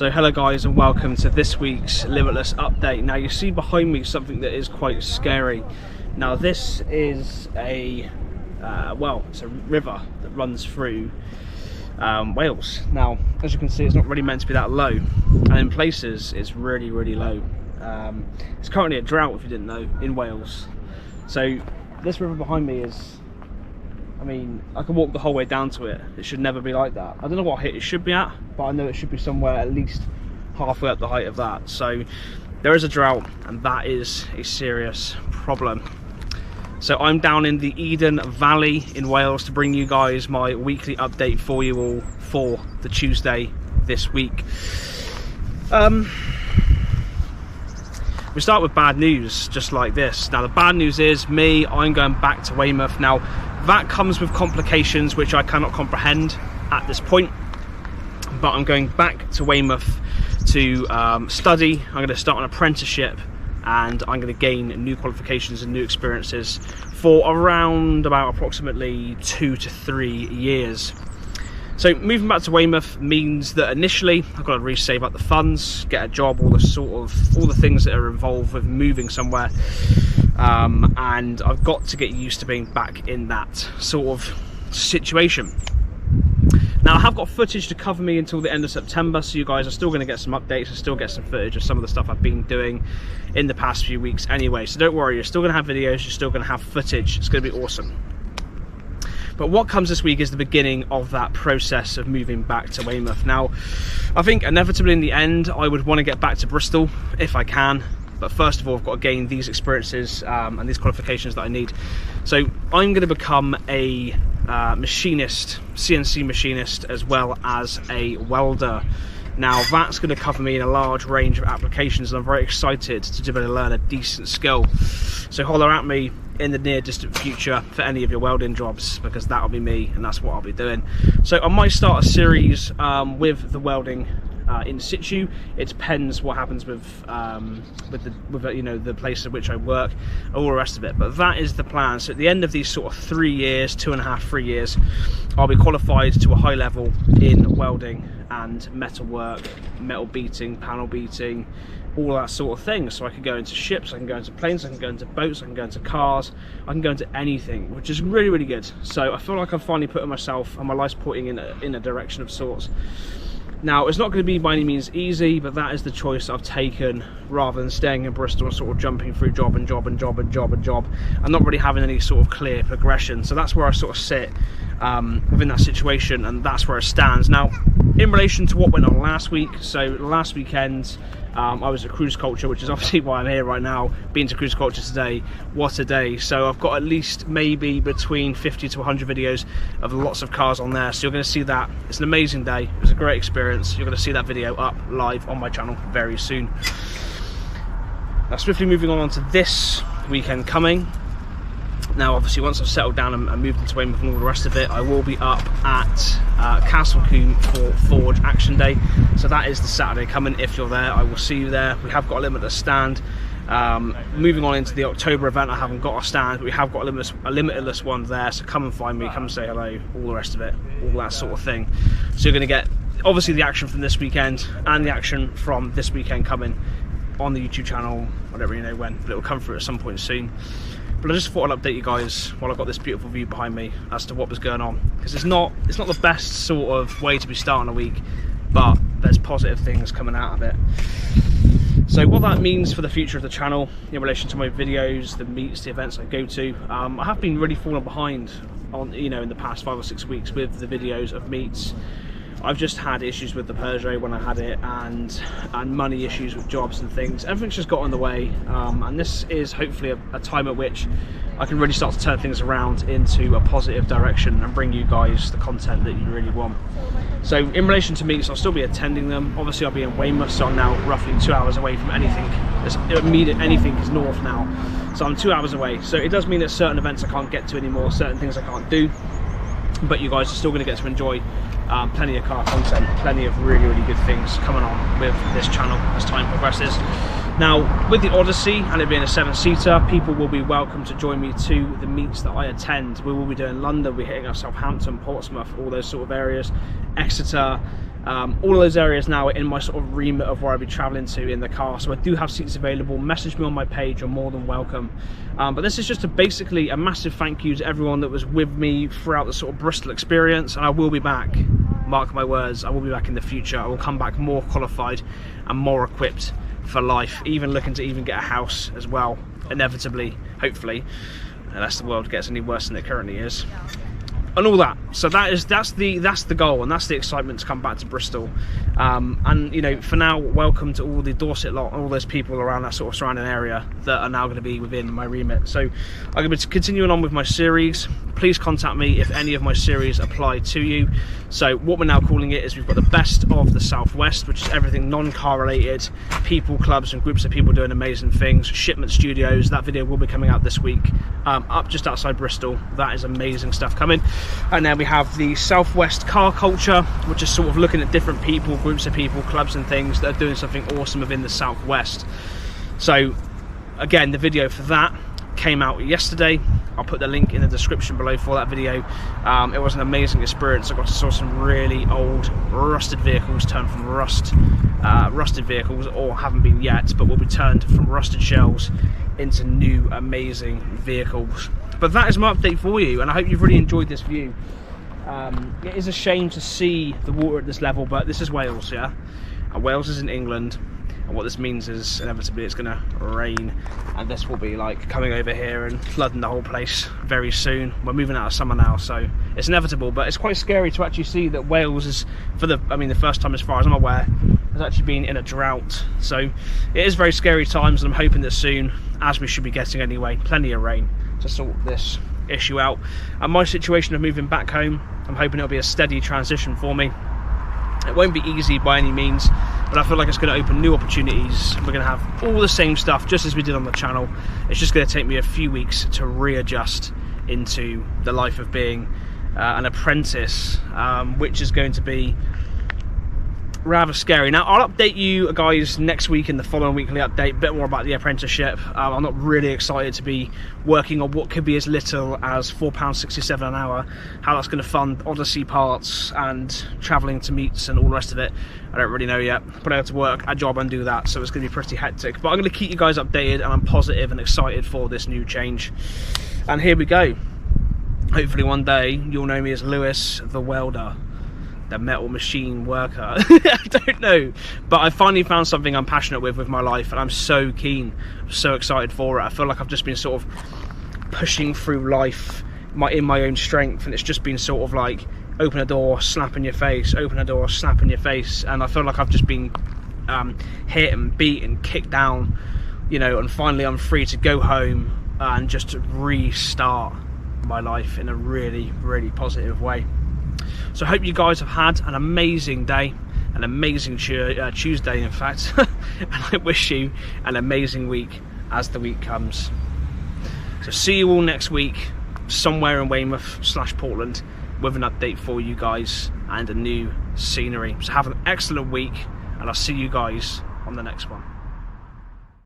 So hello guys and welcome to this week's Limitless update. Now you see behind me something that is quite scary. Now this is a, well, it's a river that runs through Wales. Now as you can see, it's not really meant to be that low, and in places it's really low. It's currently a drought, if you didn't know, in Wales. So this river behind me is, I mean, I can walk the whole way down to it. It should never be like that. I don't know what height it should be at, but I know it should be somewhere at least halfway up the height of that. So there is a drought, and that is a serious problem. So I'm down in the Eden Valley in Wales to bring you guys my weekly update for you all for the Tuesday this week. We start with bad news, just like this. Now the bad news is I'm going back to Weymouth. Now that comes with complications which I cannot comprehend at this point, but I'm going back to Weymouth to study. I'm going to start an apprenticeship, and I'm going to gain new qualifications and new experiences for around about approximately 2 to 3 years. So moving back to Weymouth means that initially I've got to re-save up the funds, get a job, all the things that are involved with moving somewhere, and I've got to get used to being back in that sort of situation. Now I have got footage to cover me until the end of September, so you guys are still going to get some updates and still get some footage of some of the stuff I've been doing in the past few weeks anyway. So don't worry, you're still going to have videos, you're still going to have footage. It's going to be awesome. But what comes this week is the beginning of that process of moving back to Weymouth. Now, I think inevitably in the end, I would want to get back to Bristol if I can. But first of all, I've got to gain these experiences and these qualifications that I need. So I'm going to become a machinist, CNC machinist, as well as a welder. Now that's going to cover me in a large range of applications, and I'm very excited to be able to learn a decent skill. So holler at me in the near distant future for any of your welding jobs, because that'll be me and that's what I'll be doing. So I might start a series with the welding in situ. It depends what happens with you know, the place at which I work, all the rest of it, but that is the plan. So at the end of these sort of 3 years, 2.5, 3 years, I'll be qualified to a high level in welding and metal work, metal beating, panel beating, all that sort of thing. So I can go into ships, I can go into planes, I can go into boats, I can go into cars, I can go into anything, which is really good. So I feel like I'm finally putting myself and my life's pointing in a direction of sorts. Now it's not going to be by any means easy, but that is the choice I've taken, rather than staying in Bristol and sort of jumping through job and job and job and job and job and not really having any sort of clear progression. So that's where I sort of sit within that situation, and that's where it stands. Now in relation to what went on last week, so last weekend I was at Cruise Culture, which is obviously why I'm here right now, being to Cruise Culture today. What a day. So I've got at least maybe between 50 to 100 videos of lots of cars on there, so you're going to see that. It's an amazing day, it was a great experience. You're going to see that video up live on my channel very soon. Now swiftly moving on to this weekend coming. Now obviously once I've settled down and moved into Weymouth and all the rest of it, I will be up at Castle Combe for Forge Action Day. So that is the Saturday coming. If you're there, I will see you there. We have got a Limitless stand. Moving on into the October event, I haven't got a stand, but we have got a Limitless one there. So come and find me, come and say hello, all the rest of it, all that sort of thing. So you're going to get obviously the action from this weekend and the action from this weekend coming on the YouTube channel, whatever, you know when, but it will come through at some point soon. But I just thought I'd update you guys while I've got this beautiful view behind me as to what was going on, because it's not the best sort of way to be starting a week, but there's positive things coming out of it. So what that means for the future of the channel in relation to my videos, the meets, the events I go to, I have been really falling behind on, you know, in the past 5 or 6 weeks with the videos of meets. I've just had issues with the Peugeot when I had it, and money issues with jobs and things. Everything's just got in the way, and this is hopefully a time at which I can really start to turn things around into a positive direction and bring you guys the content that you really want. So in relation to meets, I'll still be attending them. Obviously I'll be in Weymouth, so I'm now roughly 2 hours away from anything. Anything is north now, so I'm 2 hours away. So it does mean that certain events I can't get to anymore, certain things I can't do, but you guys are still going to get to enjoy plenty of car content, plenty of really good things coming on with this channel as time progresses. Now with the Odyssey and it being a 7-seater, people will be welcome to join me to the meets that I attend. We will be doing London, we're hitting up Southampton, Portsmouth, all those sort of areas, Exeter, All of those areas now are in my sort of remit of where I'll be traveling to in the car, so I do have seats available. Message me on my page, you're more than welcome. But this is just basically a massive thank you to everyone that was with me throughout the sort of Bristol experience, and I will be back, mark my words, I will be back in the future. I will come back more qualified and more equipped for life, even looking to even get a house as well, inevitably, hopefully, unless the world gets any worse than it currently is. And all that. So that's the goal, and that's the excitement to come back to Bristol. And you know, for now, welcome to all the Dorset lot, all those people around that sort of surrounding area that are now going to be within my remit. So I'm going to be continuing on with my series. Please contact me if any of my series apply to you. So what we're now calling it is, we've got the best of the Southwest, which is everything non-car related, people, clubs and groups of people doing amazing things. Shipment Studios, that video will be coming out this week, up just outside Bristol. That is amazing stuff coming. And then we have the Southwest car culture, which is sort of looking at different people, groups of people, clubs and things that are doing something awesome within the Southwest. So again, the video for that came out yesterday. I'll put the link in the description below for that video. It was an amazing experience. I got to saw some really old rusted vehicles turn from rusted vehicles, or haven't been yet, but will be turned from rusted shells into new amazing vehicles. But that is my update for you, and I hope you've really enjoyed this view. It is a shame to see the water at this level, but this is Wales, yeah? And Wales is in England, and what this means is inevitably it's going to rain, and this will be like coming over here and flooding the whole place very soon. We're moving out of summer now, so it's inevitable, but it's quite scary to actually see that Wales is, the first time as far as I'm aware, has actually been in a drought. So it is very scary times, and I'm hoping that soon, as we should be getting anyway, plenty of rain to sort this issue out. And my situation of moving back home, I'm hoping it'll be a steady transition for me. It won't be easy by any means, but I feel like it's going to open new opportunities. We're going to have all the same stuff just as we did on the channel. It's just going to take me a few weeks to readjust into the life of being an apprentice, which is going to be rather scary. Now, I'll update you guys next week in the following weekly update, a bit more about the apprenticeship. I'm not really excited to be working on what could be as little as £4.67 an hour, how that's going to fund Odyssey parts and travelling to meets and all the rest of it. I don't really know yet, but I have to work a job and do that, so it's going to be pretty hectic. But I'm going to keep you guys updated, and I'm positive and excited for this new change. And here we go. Hopefully one day you'll know me as Lewis the Welder, the metal machine worker. I don't know, but I finally found something I'm passionate with my life, and I'm so keen, so excited for it. I feel like I've just been sort of pushing through life in my own strength, and it's just been sort of like open a door, slap in your face, open a door, slap in your face, and I feel like I've just been hit and beat and kicked down, you know, and finally I'm free to go home and just restart my life in a really, really positive way. So I hope you guys have had an amazing day, an amazing Tuesday in fact, and I wish you an amazing week as the week comes. So see you all next week, somewhere in Weymouth/Portland, with an update for you guys and a new scenery. So have an excellent week, and I'll see you guys on the next one.